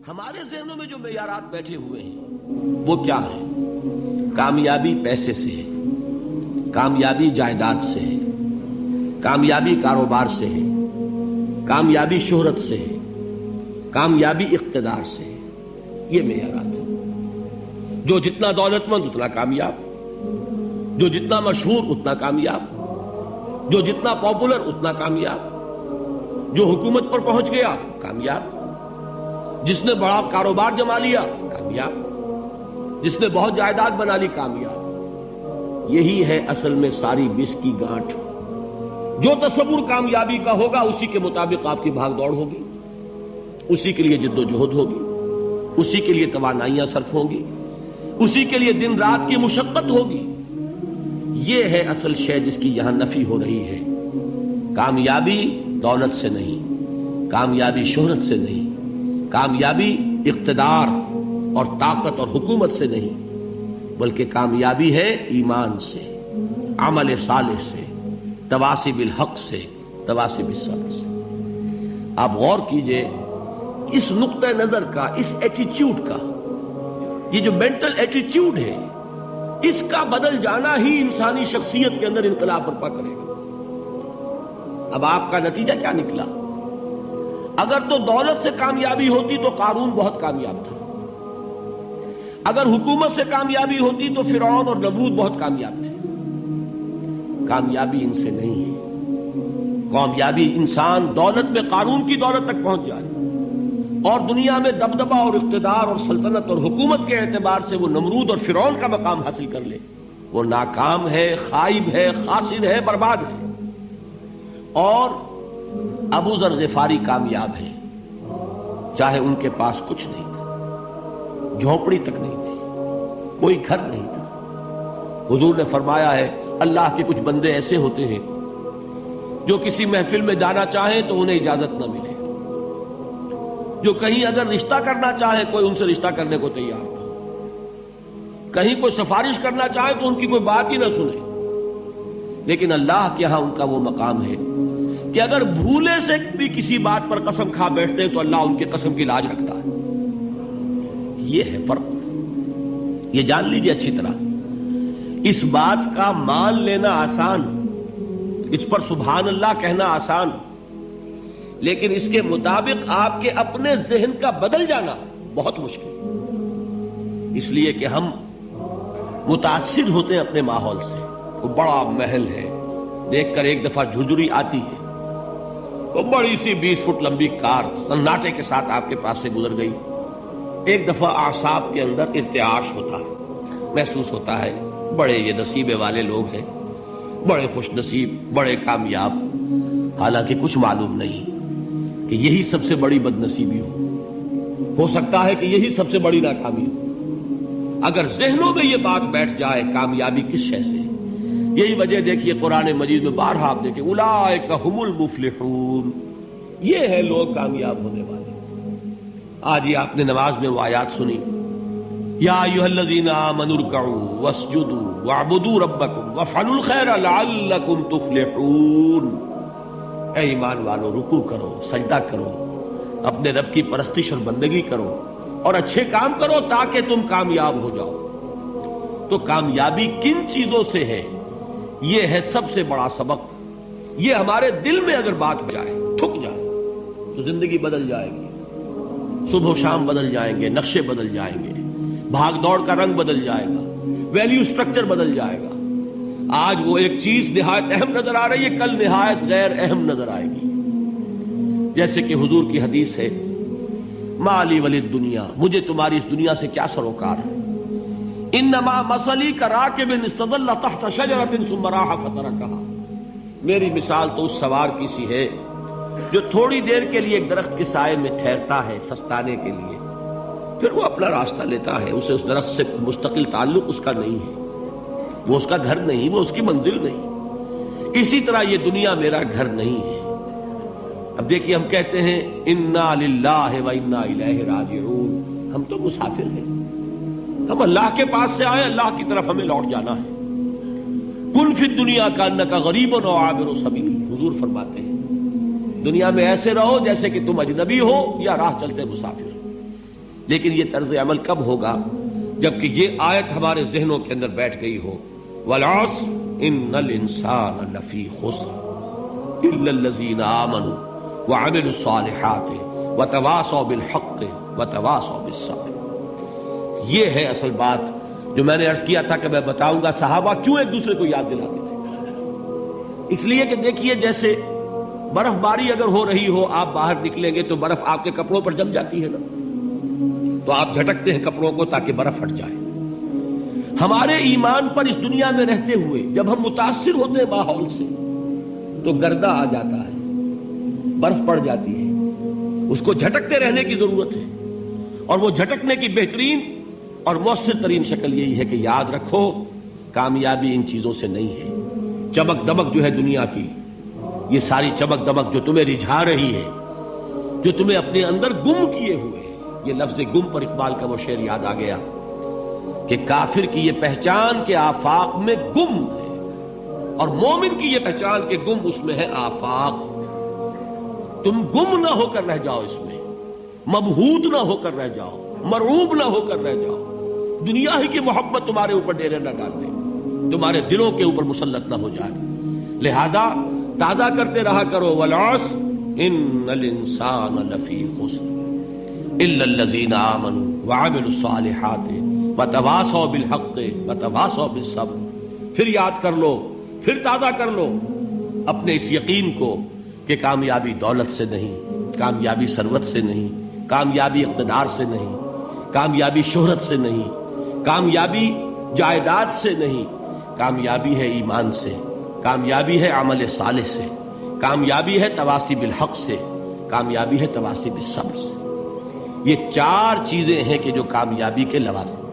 ہمارے ذہنوں میں جو معیارات بیٹھے ہوئے ہیں وہ کیا ہے؟ کامیابی پیسے سے ہے، کامیابی جائیداد سے ہے، کامیابی کاروبار سے ہے، کامیابی شہرت سے ہے، کامیابی اقتدار سے ہے. یہ معیارات ہیں. جو جتنا دولت مند اتنا کامیاب، جو جتنا مشہور اتنا کامیاب، جو جتنا پاپولر اتنا کامیاب، جو حکومت پر پہنچ گیا کامیاب، جس نے بڑا کاروبار جما لیا کامیاب، جس نے بہت جائیداد بنا لی کامیاب. یہی ہے اصل میں ساری بس کی گانٹھ. جو تصور کامیابی کا ہوگا اسی کے مطابق آپ کی بھاگ دوڑ ہوگی، اسی کے لیے جد و جہد ہوگی، اسی کے لیے توانائیاں صرف ہوں گی، اسی کے لیے دن رات کی مشقت ہوگی. یہ ہے اصل شے جس کی یہاں نفی ہو رہی ہے. کامیابی دولت سے نہیں، کامیابی شہرت سے نہیں، کامیابی اقتدار اور طاقت اور حکومت سے نہیں، بلکہ کامیابی ہے ایمان سے، عمل صالح سے، تواصی بالحق سے، تواصی بالصبر سے. آپ غور کیجئے اس نقطہ نظر کا، اس ایٹیچیوڈ کا، یہ جو مینٹل ایٹیچیوڈ ہے اس کا بدل جانا ہی انسانی شخصیت کے اندر انقلاب برپا کرے گا. اب آپ کا نتیجہ کیا نکلا؟ اگر تو دولت سے کامیابی ہوتی تو قارون بہت کامیاب تھا، اگر حکومت سے کامیابی ہوتی تو فرعون اور نمرود بہت کامیاب تھے. کامیابی ان سے نہیں ہے. کامیابی انسان دولت میں قارون کی دولت تک پہنچ جائے اور دنیا میں دبدبہ اور اقتدار اور سلطنت اور حکومت کے اعتبار سے وہ نمرود اور فرعون کا مقام حاصل کر لے، وہ ناکام ہے، خائب ہے، خاسر ہے، برباد ہے. اور ابو ذر غفاری کامیاب ہے، چاہے ان کے پاس کچھ نہیں تھا، جھونپڑی تک نہیں تھی، کوئی گھر نہیں تھا. حضور نے فرمایا ہے اللہ کے کچھ بندے ایسے ہوتے ہیں جو کسی محفل میں جانا چاہیں تو انہیں اجازت نہ ملے، جو کہیں اگر رشتہ کرنا چاہے کوئی ان سے رشتہ کرنے کو تیار نہ، کہیں کوئی سفارش کرنا چاہے تو ان کی کوئی بات ہی نہ سنے. لیکن اللہ کے ہاں ان کا وہ مقام ہے کہ اگر بھولے سے بھی کسی بات پر قسم کھا بیٹھتے ہیں تو اللہ ان کے قسم کی لاج رکھتا ہے. یہ ہے فرق. یہ جان لیجئے اچھی طرح. اس بات کا مان لینا آسان، اس پر سبحان اللہ کہنا آسان، لیکن اس کے مطابق آپ کے اپنے ذہن کا بدل جانا بہت مشکل. اس لیے کہ ہم متاثر ہوتے ہیں اپنے ماحول سے. وہ بڑا محل ہے، دیکھ کر ایک دفعہ جھجری آتی ہے، وہ بڑی سی 20 فٹ لمبی کار سناٹے کے ساتھ آپ کے پاس سے گزر گئی. ایک دفعہ اعصاب کے اندر ارتعاش ہوتا ہے، محسوس ہوتا ہے بڑے یہ نصیبے والے لوگ ہیں، بڑے خوش نصیب، بڑے کامیاب. حالانکہ کچھ معلوم نہیں کہ یہی سب سے بڑی بد نصیبی ہو سکتا ہے کہ یہی سب سے بڑی ناکامی ہو. اگر ذہنوں میں یہ بات بیٹھ جائے کامیابی کس شے سے. یہی وجہ دیکھیے قرآن مجید میں بارہا آپ دیکھیں اولئک هم المفلحون، یہ ہے لوگ کامیاب ہونے والے. آج یہ آپ نے نماز میں وہ آیات سنی، یا ایھا الذین آمنوا ارکعوا واسجدوا واعبدوا ربکم وافعلوا الخیر لعلکم تفلحون. اے ایمان والو، رکوع کرو، سجدہ کرو، اپنے رب کی پرستش اور بندگی کرو اور اچھے کام کرو تاکہ تم کامیاب ہو جاؤ. تو کامیابی کن چیزوں سے ہے؟ یہ ہے سب سے بڑا سبق. یہ ہمارے دل میں اگر بات جائے، ٹھک جائے، تو زندگی بدل جائے گی. صبح و شام بدل جائیں گے، نقشے بدل جائیں گے، بھاگ دوڑ کا رنگ بدل جائے گا، ویلیو سٹرکچر بدل جائے گا. آج وہ ایک چیز نہایت اہم نظر آ رہی ہے، کل نہایت غیر اہم نظر آئے گی. جیسے کہ حضور کی حدیث ہے مالی ولد دنیا، مجھے تمہاری اس دنیا سے کیا سروکار ہے. انما مثلی کراکب استظل تحت شجرۃ ثم راح فترکها، میری مثال تو اس سوار کی سی ہے جو تھوڑی دیر کے لیے ایک درخت کے سائے میں ٹھہرتا ہے سستانے کے لیے، پھر وہ اپنا راستہ لیتا ہے. اسے اس درخت سے مستقل تعلق اس کا نہیں ہے، وہ اس کا گھر نہیں، وہ اس کی منزل نہیں. اسی طرح یہ دنیا میرا گھر نہیں ہے. اب دیکھیے ہم کہتے ہیں انا للہ و انا الیہ راجعون، ہم تو مسافر ہیں، ہم اللہ کے پاس سے آئے، اللہ کی طرف ہمیں لوٹ جانا ہے. کن فی الدنیا کانک غریب و عابر سبیل، حضور فرماتے ہیں دنیا میں ایسے رہو جیسے کہ تم اجنبی ہو یا راہ چلتے مسافر. لیکن یہ طرز عمل کب ہوگا؟ جبکہ یہ آیت ہمارے ذہنوں کے اندر بیٹھ گئی ہو، والعصر ان الانسان لفی خسر الا الذین آمنوا وعملوا الصالحات وتواصوا بالحق وتواصوا بالصبر۔ یہ ہے اصل بات جو میں نے عرض کیا تھا کہ میں بتاؤں گا صحابہ کیوں ایک دوسرے کو یاد دلاتے تھے۔ اس لیے کہ دیکھیے جیسے برف باری اگر ہو رہی ہو، آپ باہر نکلیں گے تو برف آپ کے کپڑوں پر جم جاتی ہے نا، تو آپ جھٹکتے ہیں کپڑوں کو تاکہ برف ہٹ جائے۔ ہمارے ایمان پر اس دنیا میں رہتے ہوئے جب ہم متاثر ہوتے ہیں ماحول سے تو گردہ آ جاتا ہے، برف پڑ جاتی ہے، اس کو جھٹکتے رہنے کی ضرورت ہے۔ اور وہ جھٹکنے کی بہترین اور مؤثر ترین شکل یہی ہے کہ یاد رکھو کامیابی ان چیزوں سے نہیں ہے۔ چمک دمک جو ہے دنیا کی، یہ ساری چمک دمک جو تمہیں رجھا رہی ہے، جو تمہیں اپنے اندر گم کیے ہوئے، یہ لفظ گم پر اقبال کا وہ شعر یاد آ گیا کہ کافر کی یہ پہچان کے آفاق میں گم ہے، اور مومن کی یہ پہچان کے گم اس میں ہے آفاق۔ تم گم نہ ہو کر رہ جاؤ، اس میں مبہوت نہ ہو کر رہ جاؤ، مرعوب نہ ہو کر رہ جاؤ، دنیا ہی کی محبت تمہارے اوپر ڈیرے نہ ڈال دے، تمہارے دلوں کے اوپر مسلط نہ ہو جائے۔ لہذا تازہ کرتے رہا کرو، والعصر ان الانسان لفی خسر الا الذین آمنوا وعملوا الصالحات وتواصوا بالحق وتواصوا بالصبر۔ پھر یاد کر لو، پھر تازہ کر لو اپنے اس یقین کو کہ کامیابی دولت سے نہیں، کامیابی ثروت سے نہیں، کامیابی اقتدار سے نہیں، کامیابی شہرت سے نہیں، کامیابی جائیداد سے نہیں، کامیابی ہے ایمان سے، کامیابی ہے عمل صالح سے، کامیابی ہے تواصی بالحق سے، کامیابی ہے تواصی بالصبر سے۔ یہ چار چیزیں ہیں کہ جو کامیابی کے لوازم